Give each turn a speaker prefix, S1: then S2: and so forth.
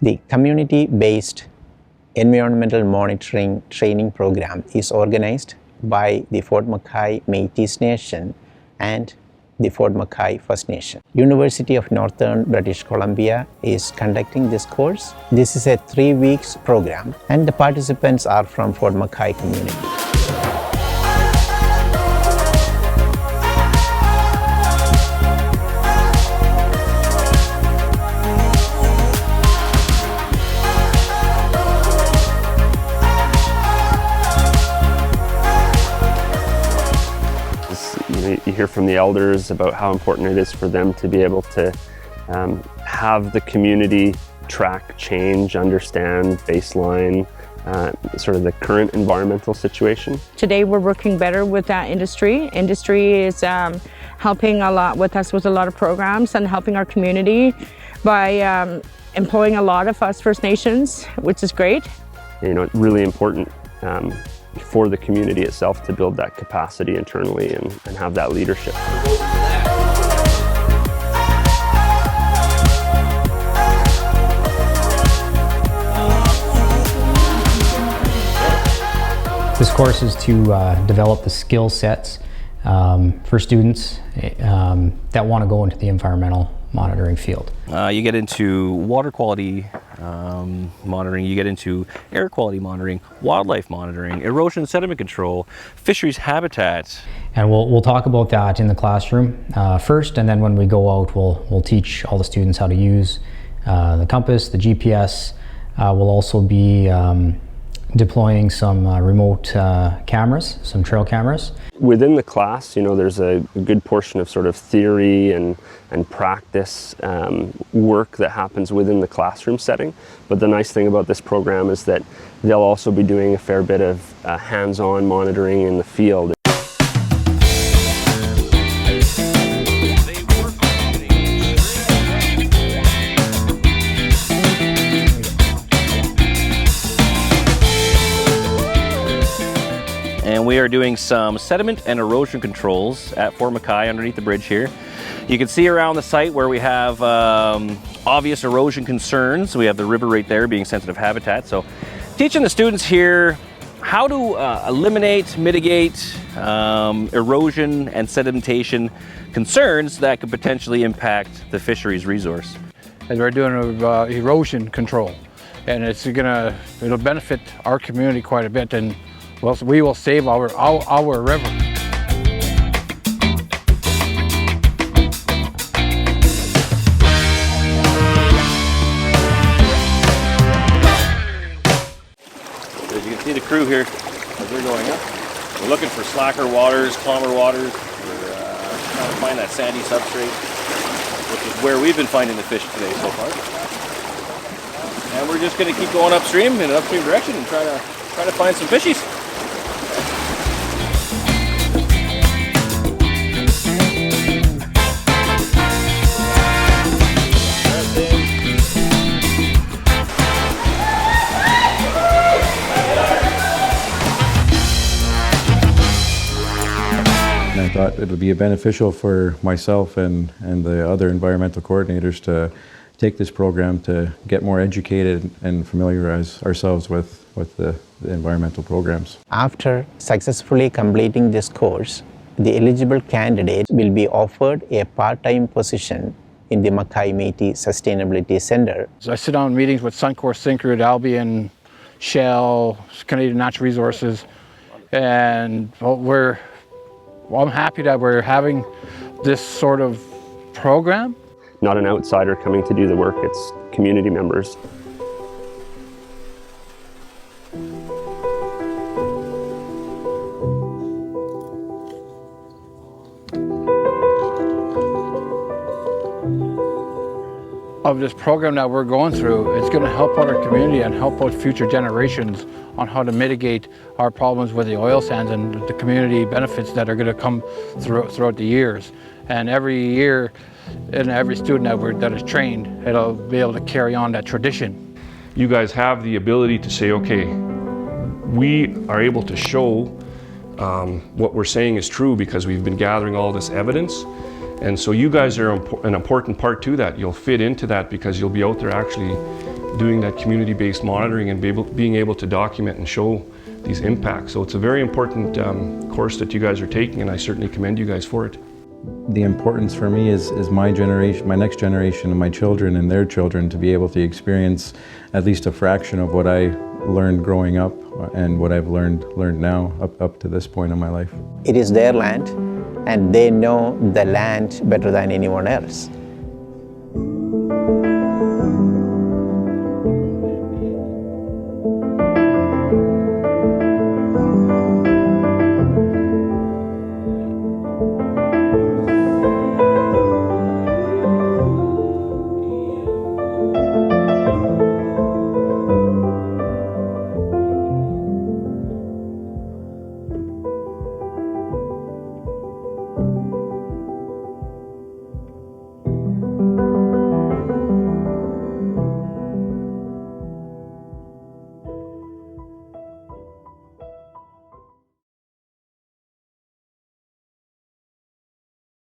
S1: The community-based environmental monitoring training program is organized by the Fort McKay Métis Nation and the Fort McKay First Nation. University of Northern British Columbia is conducting this course. This is a 3-week program and the participants are from Fort McKay community.
S2: You hear from the elders about how important it is for them to be able to have the community track change, understand baseline, sort of the current environmental situation.
S3: Today we're working better with that industry. Industry is helping a lot with us with a lot of programs and helping our community by employing a lot of us First Nations, which is great.
S2: You know, it's really important for the community itself to build that capacity internally and have that leadership.
S4: This course is to develop the skill sets for students that want to go into the environmental monitoring field.
S5: You get into water quality monitoring, you get into air quality monitoring, wildlife monitoring, erosion and sediment control, fisheries habitat. And
S4: we'll talk about that in the classroom first, and then when we go out we'll teach all the students how to use the compass, the GPS. We'll also be deploying some remote cameras, some trail cameras.
S2: Within the class, you know, there's a good portion of sort of theory and practice work that happens within the classroom setting. But the nice thing about this program is that they'll also be doing a fair bit of hands-on monitoring in the field.
S5: And we are doing some sediment and erosion controls at Fort McKay underneath the bridge here. You can see around the site where we have obvious erosion concerns. We have the river right there being sensitive habitat. So teaching the students here how to eliminate, mitigate erosion and sedimentation concerns that could potentially impact the fisheries resource.
S6: And we're doing erosion control, and it'll benefit our community quite a bit, and we will save our river.
S5: As you can see the crew here as they're going up. We're looking for slacker waters, calmer waters. We're trying to find that sandy substrate, which is where we've been finding the fish today so far. And we're just going to keep going upstream in an upstream direction and try to find some fishies.
S7: I thought it would be beneficial for myself and the other environmental coordinators to take this program to get more educated and familiarize ourselves with the environmental programs.
S1: After successfully completing this course, the eligible candidates will be offered a part-time position in the McKay Métis Sustainability Center.
S6: So I sit down in meetings with Suncor, Syncrude, Albion, Shell, Canadian Natural Resources, and I'm happy that we're having this sort of program.
S2: Not an outsider coming to do the work, it's community members.
S6: Of this program that we're going through, it's going to help out our community and help out future generations on how to mitigate our problems with the oil sands and the community benefits that are going to come throughout the years. And every year, and every student that is trained, it'll be able to carry on that tradition.
S8: You guys have the ability to say, okay, we are able to show what we're saying is true because we've been gathering all this evidence. And so you guys are an important part to that. You'll fit into that because you'll be out there actually doing that community-based monitoring and being able to document and show these impacts. So it's a very important course that you guys are taking, and I certainly commend you guys for it.
S7: The importance for me is my generation, my next generation, and my children and their children to be able to experience at least a fraction of what I learned growing up and what I've learned now up to this point in my life.
S1: It is their land, and they know the land better than anyone else.